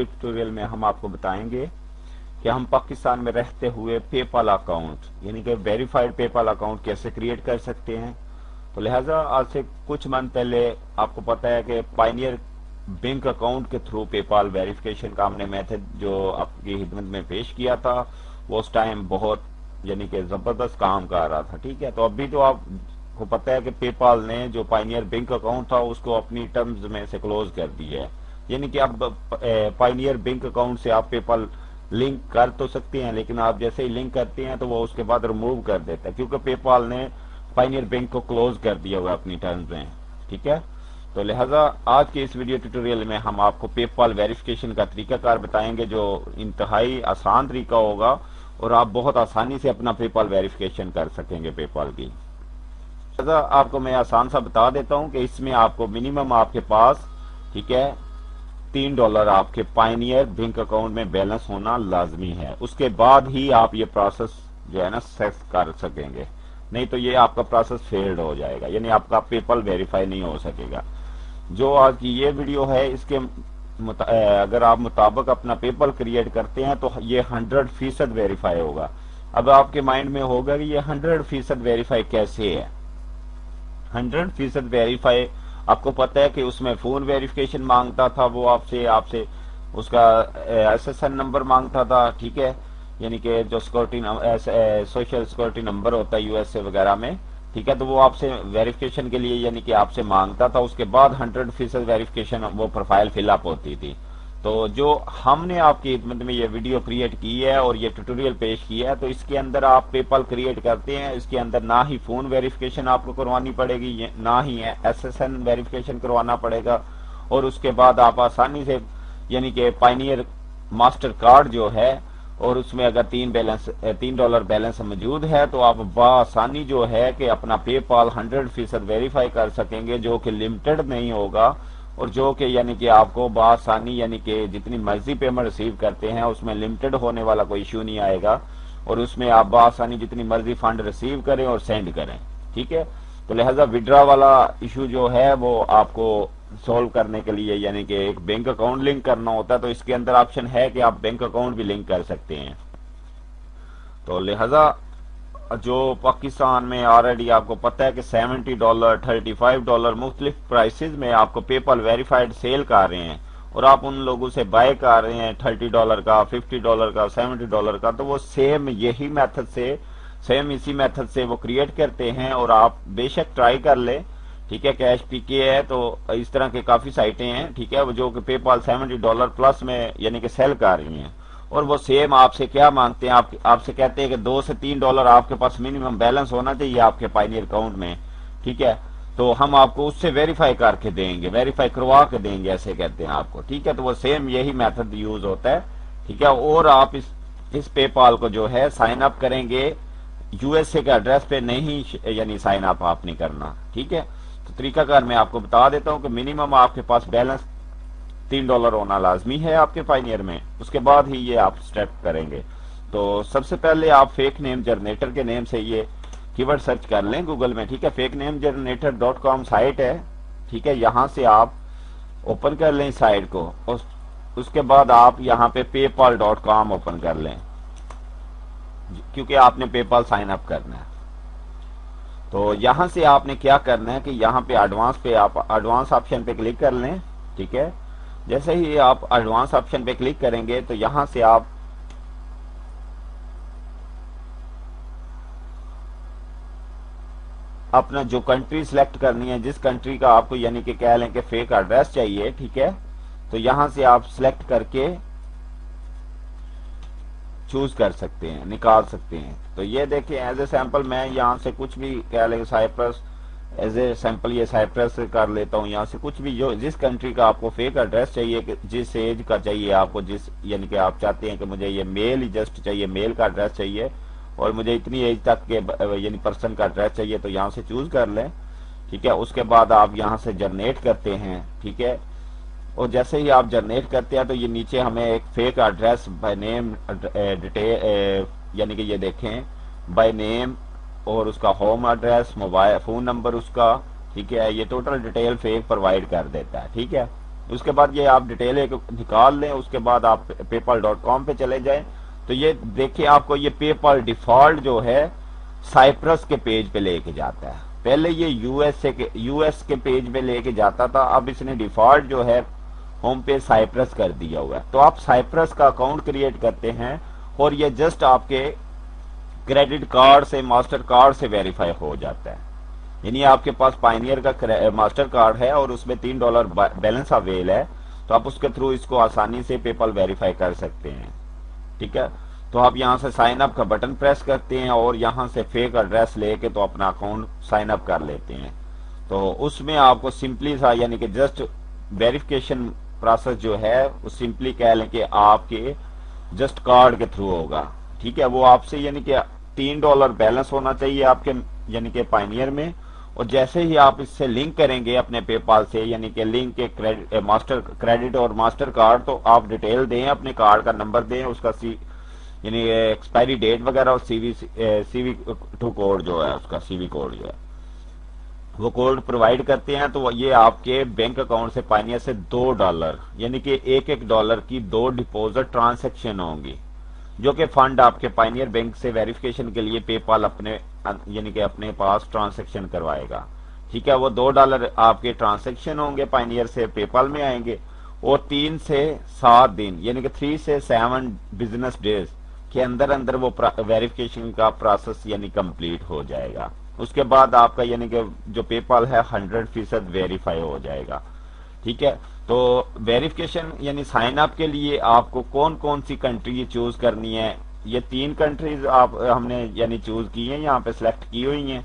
Video tutorial में हम आपको बताएंगे कि हम पाकिस्तान में रहते हुए पेपाल अकाउंट यानी कि वेरीफाइड पेपाल अकाउंट कैसे क्रिएट कर सकते हैं। तो लिहाजा आज से कुछ मंथ पहले आपको पता है कि पायनियर बैंक अकाउंट के थ्रू पेपाल वेरिफिकेशन का हमने मेथड जो आपकी खिदमत में पेश किया था, वो उस टाइम बहुत यानी कि जबरदस्त काम कर रहा था। ठीक है, तो अभी तो आपको पता है कि पेपाल ने जो पायनियर बैंक अकाउंट था उसको अपनी टर्म्स में से क्लोज कर दिया है, यानी कि अब पायनियर बैंक अकाउंट से आप पेपाल लिंक कर तो सकते हैं, लेकिन आप जैसे ही लिंक करते हैं तो वो उसके बाद रिमूव कर देता है, क्योंकि पेपाल ने पायनियर बैंक को क्लोज कर दिया हुआ अपनी टर्म्स में। ठीक है, तो लिहाजा आज के इस वीडियो ट्यूटोरियल में हम आपको पेपाल वेरिफिकेशन का तरीकाकार बताएंगे, जो इंतहाई आसान तरीका होगा और आप बहुत आसानी से अपना पेपाल वेरिफिकेशन कर सकेंगे पेपाल की। लिहाजा आपको मैं आसान सा बता देता हूं कि इसमें आपको मिनिमम आपके पास, ठीक है, $3 आपके पायनियर बैंक अकाउंट में बैलेंस होना लाजमी है। उसके बाद ही आप ये प्रोसेस जो है ना सेट कर सकेंगे, नहीं तो ये आपका प्रोसेस फेल्ड हो जाएगा, यानी आपका पेपाल वेरीफाई नहीं हो सकेगा। जो आज की ये वीडियो है इसके अगर आप मुताबिक अपना पेपाल क्रिएट करते हैं तो ये 100% वेरीफाई होगा। अब आपके माइंड में होगा कि ये 100% वेरीफाई कैसे है। 100% वेरीफाई आपको पता है कि उसमें फोन वेरिफिकेशन मांगता था, वो आपसे उसका SSN नंबर मांगता था। ठीक है, यानी कि जो सिक्योरिटी सोशल सिक्योरिटी नंबर होता है USA वगैरह में। ठीक है, तो वो आपसे वेरिफिकेशन के लिए यानी कि आपसे मांगता था। उसके बाद 100% वेरिफिकेशन वो प्रोफाइल फिलअप होती थी। तो जो हमने आपकी खिदमत में ये वीडियो क्रिएट की है और ये ट्यूटोरियल पेश किया है, तो इसके अंदर आप पेपाल क्रिएट करते हैं, इसके अंदर ना ही फोन वेरिफिकेशन आपको करवानी पड़ेगी, ना ही SSN वेरिफिकेशन करवाना पड़ेगा, और उसके बाद आप आसानी से यानी कि पायनियर मास्टर कार्ड जो है और उसमें अगर $3 बैलेंस मौजूद है तो आप बआसानी जो है कि अपना पेपाल 100% वेरीफाई कर सकेंगे, जो कि लिमिटेड नहीं होगा और जो कि यानी कि आपको बआसानी यानी कि जितनी मर्जी पेमेंट रिसीव करते हैं उसमें लिमिटेड होने वाला कोई इश्यू नहीं आएगा, और उसमें आप बआसानी जितनी मर्जी फंड रिसीव करें और सेंड करें। ठीक है, तो लिहाजा विड्रा वाला इशू जो है वो आपको सॉल्व करने के लिए यानी कि एक बैंक अकाउंट लिंक करना होता है, तो इसके अंदर ऑप्शन है कि आप बैंक अकाउंट भी लिंक कर सकते हैं। तो लिहाजा जो पाकिस्तान में ऑलरेडी आपको पता है कि $70, $35 मुख्तलिफ प्राइसेस में आपको पेपाल वेरीफाइड सेल कर रहे हैं, और आप उन लोगों से बाय कर रहे हैं $30 का, $50 का, $70 का, तो वो सेम यही मेथड से इसी मेथड से वो क्रिएट करते हैं। और आप बेशक ट्राई कर ले, ठीक है, कैश PK है, तो इस तरह के काफी साइटें हैं, ठीक है, वो जो कि पेपाल $70 प्लस में यानी कि सेल कर रही हैं, और वो सेम आपसे क्या मांगते हैं, आपसे कहते हैं कि $2 से $3 आपके पास मिनिमम बैलेंस होना चाहिए आपके पायनियर अकाउंट में। ठीक है, तो हम आपको उससे वेरीफाई करके देंगे, वेरीफाई करवा के देंगे, ऐसे कहते हैं आपको। ठीक है, तो वो सेम यही मेथड यूज होता है। ठीक है, और आप इस पेपाल को जो है साइन अप करेंगे USA के एड्रेस पे, नहीं यानी साइन अप आप नहीं करना। ठीक है, तो तरीकाकार मैं आपको बता देता हूं कि मिनिमम आपके पास बैलेंस $3 होना लाजमी है आपके पायनियर में, उसके बाद ही ये आप स्टेप करेंगे। तो सबसे पहले आप फेक नेम जनरेटर के नेम से ये कीवर्ड सर्च कर लें गूगल में। ठीक है, fakenamegenerator.com साइट है। ठीक है, यहां से आप ओपन कर लें साइट को, और उसके बाद आप यहाँ पे paypal.com ओपन कर लें, क्योंकि आपने पेपाल साइन अप करना है। तो यहां से आपने क्या करना है कि यहाँ पे आप एडवांस ऑप्शन पे क्लिक कर लें। ठीक है, जैसे ही आप एडवांस ऑप्शन पे क्लिक करेंगे तो यहां से आप अपना जो कंट्री सिलेक्ट करनी है, जिस कंट्री का आपको यानी कि कह लें कि फेक एड्रेस चाहिए। ठीक है, तो यहां से आप सिलेक्ट करके चूज कर सकते हैं, निकाल सकते हैं। तो ये देखिए एज ए सैंपल मैं यहाँ से कुछ भी कह लें, साइप्रस एज ए सैंपल ये साइप्रस कर लेता हूँ। यहाँ से कुछ भी जो जिस कंट्री का आपको फेक एड्रेस चाहिए, जिस एज का चाहिए आपको, जिस यानी कि आप चाहते हैं कि मुझे ये मेल ही जस्ट चाहिए, मेल का एड्रेस चाहिए और मुझे इतनी एज तक के यानी पर्सन का एड्रेस चाहिए, तो यहाँ से चूज कर लें। ठीक है, उसके बाद आप यहाँ से जनरेट करते हैं। ठीक है, और जैसे ही आप जनरेट करते हैं तो ये नीचे हमें एक fake address by name detail यानी कि ये देखें बाय नेम और उसका home address, mobile phone number उसका। ठीक है, ये टोटल डिटेल फेक प्रोवाइड कर देता है। ठीक है, اس کے بعد یہ آپ ڈیٹیل ایک نکال لیں، اس کے بعد آپ paypal.com پہ چلے جائیں تو یہ دیکھیں آپ کو یہ پے پال ڈیفالٹ جو ہے سائپرس کے پیج پہ لے کے جاتا ہے. پہلے یہ یو ایس کے پیج پہ لے کے جاتا تھا، اب اس نے ڈیفالٹ جو ہے ہوم پہ سائپرس کر دیا ہوا ہے. تو آپ سائپرس کا اکاؤنٹ کریٹ کرتے ہیں اور یہ جسٹ آپ کے کریڈٹ کارڈ سے ماسٹر کارڈ سے ویریفائی ہو جاتا ہے. یعنی آپ کے پاس پائنیئر کا ماسٹر کارڈ ہے اور اس میں $3 بیلنس اویل ہے، تو آپ اس کے تھرو اس کو آسانی سے پے پال ویریفائی کر سکتے ہیں. ٹھیک ہے، تو آپ یہاں سے سائن اپ کا بٹن پریس کرتے ہیں اور یہاں سے فیک ایڈریس لے کے تو اپنا اکاؤنٹ سائن اپ کر لیتے ہیں. تو اس میں آپ کو سمپلی سا یعنی کہ جسٹ ویریفیکیشن پروسیس جو ہے وہ سمپلی کہہ لیں کہ آپ کے جسٹ کارڈ کے تھرو ہوگا. ٹھیک ہے، وہ آپ سے یعنی کہ $3 بیلنس ہونا چاہیے آپ کے یعنی کہ پائنیئر میں، اور جیسے ہی آپ اس سے لنک کریں گے اپنے پے پال سے یعنی کہ لنک کے ماسٹر کریڈٹ اور ماسٹر کارڈ، تو آپ ڈیٹیل دیں، اپنے کارڈ کا نمبر دیں، اس کا یعنی ایکسپائری ڈیٹ وغیرہ اور سی وی ٹو کوڈ جو ہے اس کا سی وی کوڈ جو ہے وہ کوڈ پرووائڈ کرتے ہیں. تو یہ آپ کے بینک اکاؤنٹ سے پائنیئر سے $2 یعنی کہ $1 کی 2 ڈپوزٹ ٹرانزیکشن ہوں گی، جو کہ فنڈ آپ کے پائنیئر بینک سے ویریفیکیشن کے لیے پے پال اپنے یعنی کہ اپنے پاس ٹرانزیکشن کروائے گا. ٹھیک ہے، وہ $2 آپ کے ٹرانزیکشن ہوں گے پائنیئر سے پے پال میں آئیں گے، اور 3 سے 7 دن یعنی کہ 3 سے 7 بزنس ڈیز کے اندر اندر وہ ویریفیکیشن کا پروسیس یعنی کمپلیٹ ہو جائے گا. اس کے بعد آپ کا یعنی کہ جو پے پال ہے 100% ویریفائی ہو جائے گا. ٹھیک ہے، تو ویریفیکیشن یعنی سائن اپ کے لیے آپ کو کون کون سی کنٹری چوز کرنی ہے، یہ 3 کنٹریز ہم نے یعنی چوز کی ہیں، یہاں پہ سلیکٹ کی ہوئی ہیں.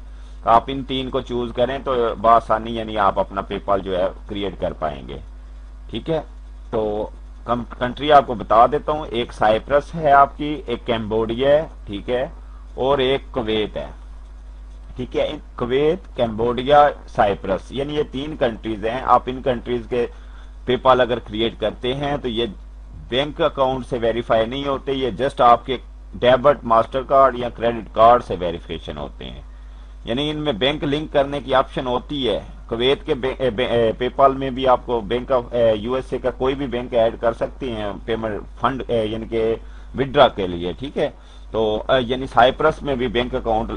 آپ ان 3 کو چوز کریں تو بآسانی یعنی آپ اپنا پے پال جو ہے کریٹ کر پائیں گے. ٹھیک ہے، تو کنٹری آپ کو بتا دیتا ہوں، ایک سائپرس ہے آپ کی، ایک کیمبوڈیا ہے، ٹھیک ہے، اور ایک کویت ہے. ٹھیک ہے، کویت، کیمبوڈیا، سائپرس یعنی یہ 3 کنٹریز ہیں. آپ ان کنٹریز کے پے پال اگر کریٹ کرتے ہیں تو یہ بینک اکاؤنٹ سے ویریفائی نہیں ہوتے، یہ جسٹ آپ کے ڈیبٹ ماسٹر کارڈ یا کریڈٹ کارڈ سے ویریفیکیشن ہوتے ہیں. یعنی ان میں بینک لنک کرنے کی آپشن ہوتی ہے. کویت کے پے پال میں بھی آپ کو bank of U S A کا کوئی بھی بینک ایڈ کر سکتے ہیں پیمنٹ فنڈ یعنی کہ وڈرا کے لیے. ٹھیک ہے، تو یعنی سائپرس میں بھی بینک اکاؤنٹ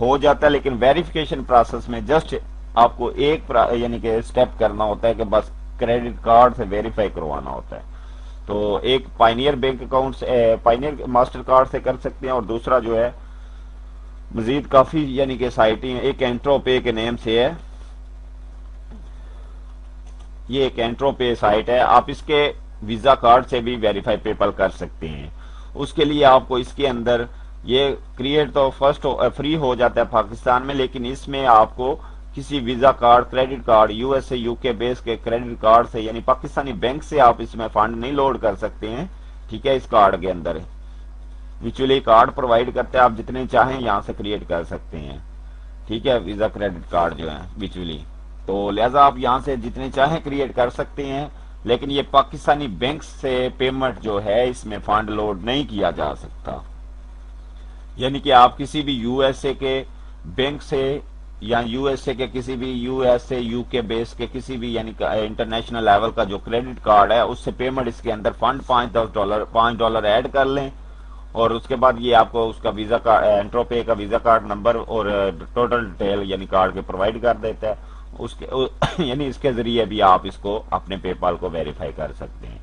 ہو جاتا ہے، لیکن ویریفیکیشن پروسیس میں جسٹ آپ کو ایک یعنی کہ اسٹیپ کرنا ہوتا ہے کہ بس کریڈٹ کارڈ سے ویریفائی کروانا ہوتا ہے. تو ایک پائنیئر بینک اکاؤنٹ سے پائنیئر ماسٹر کارڈ سے کر سکتے ہیں، اور دوسرا جو ہے مزید کافی یعنی کہ سائٹیں، ایک انٹرو پے کے نیم سے ہے، یہ ایک انٹرو پے سائٹ ہے، آپ اس کے ویزا کارڈ سے بھی ویریفائی پے پال کر سکتے ہیں. اس کے لیے آپ کو اس کے اندر یہ کریٹ تو فرسٹ فری ہو جاتا ہے پاکستان میں، لیکن اس میں آپ کو کسی visa card, credit card, U S A you کے بیس کے کریڈٹ کارڈ سے یعنی پاکستانی بینک سے آپ اس میں فنڈ نہیں لوڈ کر سکتے ہیں. ٹھیک ہے، اس کارڈ کے اندر ویچولی کارڈ پرووائڈ کرتے ہیں، آپ جتنے چاہیں یہاں سے کریٹ کر سکتے ہیں. ٹھیک ہے، ویزا کریڈٹ کارڈ جو ہے ویچولی، تو لہذا آپ یہاں سے جتنے چاہیں کریٹ کر سکتے ہیں، لیکن یہ پاکستانی بینک سے پیمنٹ جو ہے اس میں فنڈ لوڈ نہیں کیا جا سکتا. یعنی کہ آپ کسی بھی یو ایس اے کے بینک سے یا یو ایس اے کے کسی بھی یو ایس اے یو کے بیس کے کسی بھی یعنی انٹرنیشنل لیول کا جو کریڈٹ کارڈ ہے اس سے پیمنٹ اس کے اندر فنڈ $5 ایڈ کر لیں، اور اس کے بعد یہ آپ کو اس کا ویزا کارڈ انٹرو پے کا ویزا کارڈ نمبر اور ٹوٹل ڈیٹیل یعنی کارڈ کے پرووائڈ کر دیتا ہے. اس کے یعنی اس کے ذریعے بھی آپ اس کو اپنے پے پال کو ویریفائی کر سکتے ہیں.